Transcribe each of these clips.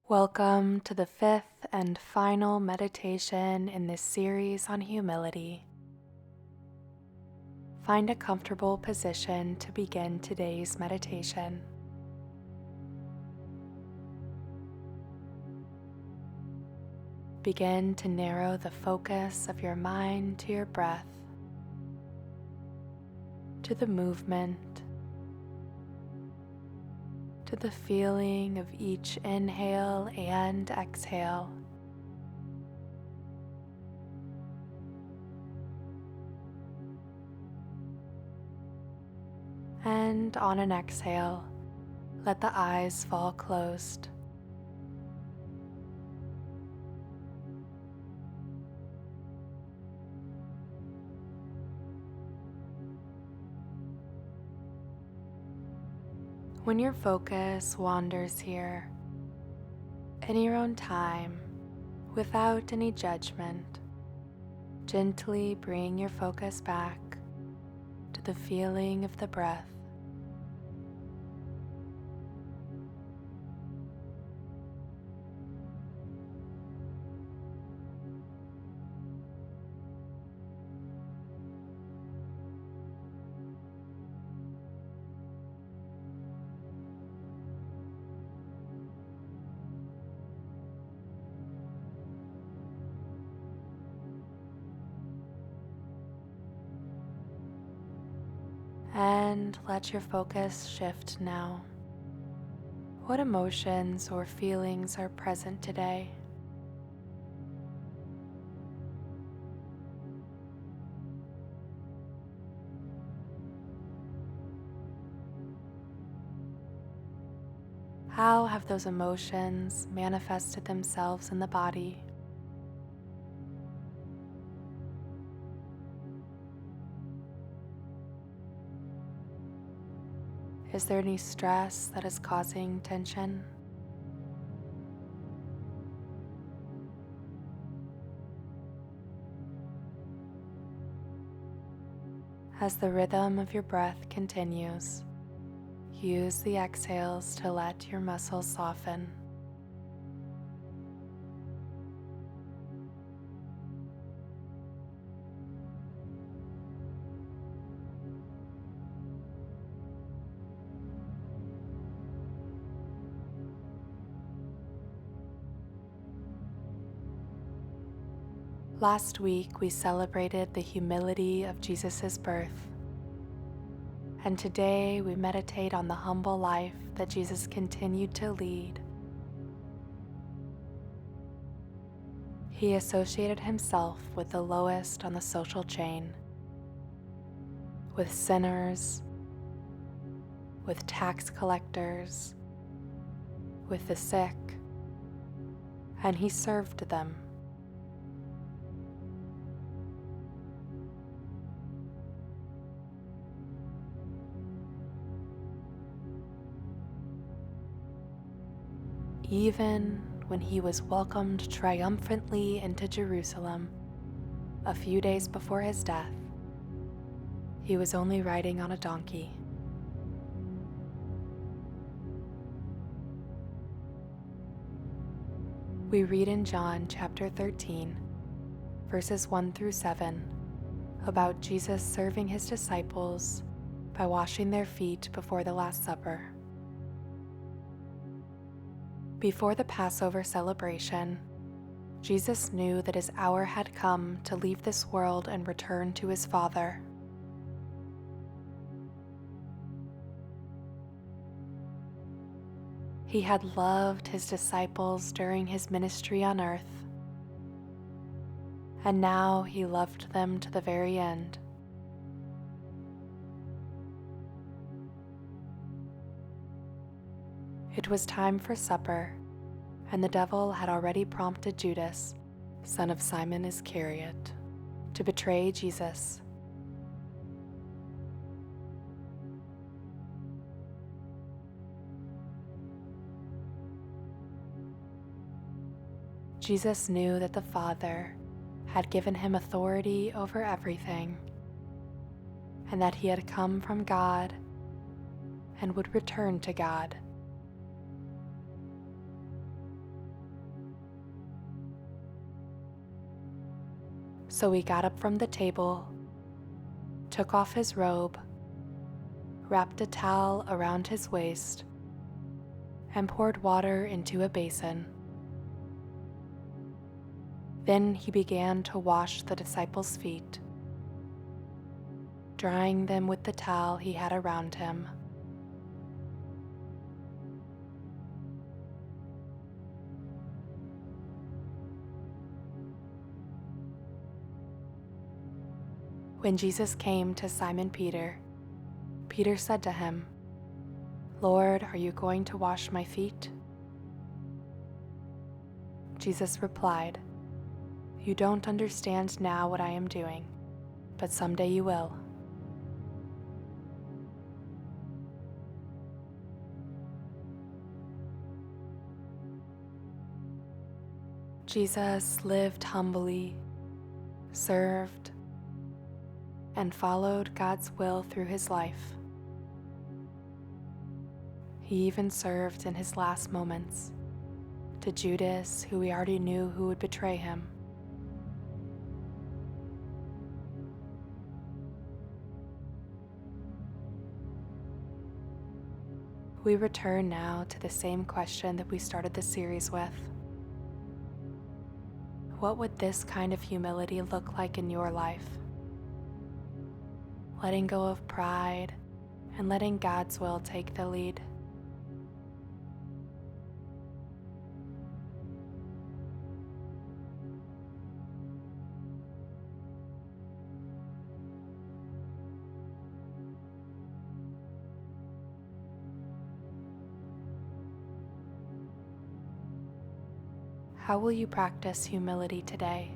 Welcome to the fifth and final meditation in this series on humility. Find a comfortable position to begin today's meditation. Begin to narrow the focus of your mind to your breath, to the movement, to the feeling of each inhale and exhale. And on an exhale, let the eyes fall closed. When your focus wanders here, in your own time, without any judgment, gently bring your focus back to the feeling of the breath. And let your focus shift now. What emotions or feelings are present today? How have those emotions manifested themselves in the body? Is there any stress that is causing tension? As the rhythm of your breath continues, use the exhales to let your muscles soften. Last week, we celebrated the humility of Jesus' birth, and today we meditate on the humble life that Jesus continued to lead. He associated himself with the lowest on the social chain, with sinners, with tax collectors, with the sick, and he served them. Even when he was welcomed triumphantly into Jerusalem a few days before his death, he was only riding on a donkey. We read in John Chapter 13, verses 1 through 7, about Jesus serving his disciples by washing their feet before the Last Supper. Before the Passover celebration, Jesus knew that his hour had come to leave this world and return to his Father. He had loved his disciples during his ministry on earth, and now he loved them to the very end. It was time for supper, and the devil had already prompted Judas, son of Simon Iscariot, to betray Jesus. Jesus knew that the Father had given him authority over everything, and that he had come from God and would return to God. So he got up from the table, took off his robe, wrapped a towel around his waist, and poured water into a basin. Then he began to wash the disciples' feet, drying them with the towel he had around him. When Jesus came to Simon Peter, Peter said to him, "Lord, are you going to wash my feet?" Jesus replied, "You don't understand now what I am doing, but someday you will." Jesus lived humbly, served, and followed God's will through his life. He even served in his last moments to Judas, who he already knew who would betray him. We return now to the same question that we started the series with. What would this kind of humility look like in your life? Letting go of pride and letting God's will take the lead. How will you practice humility today?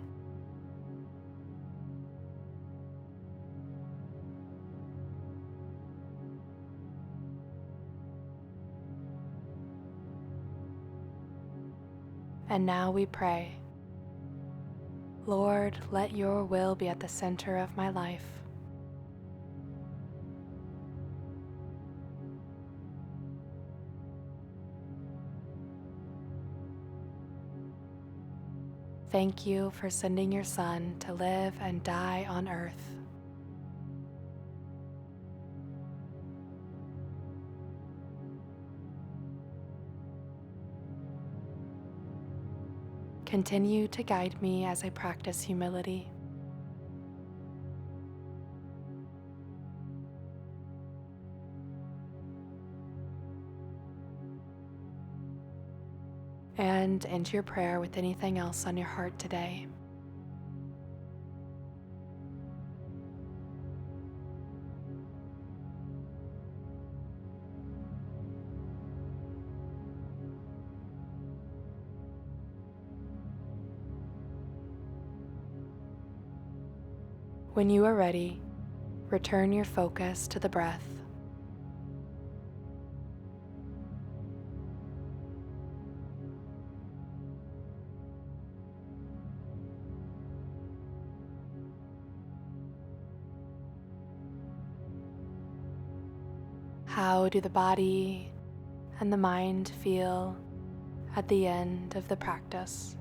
And now we pray. Lord, let your will be at the center of my life. Thank you for sending your Son to live and die on earth. Continue to guide me as I practice humility. And end your prayer with anything else on your heart today. When you are ready, return your focus to the breath. How do the body and the mind feel at the end of the practice?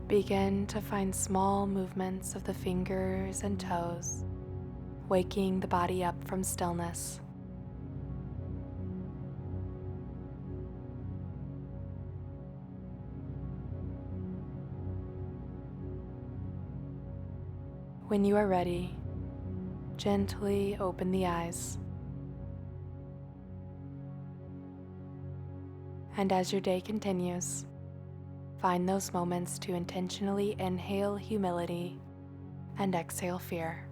Begin to find small movements of the fingers and toes, waking the body up from stillness. When you are ready, gently open the eyes. And as your day continues, find those moments to intentionally inhale humility and exhale fear.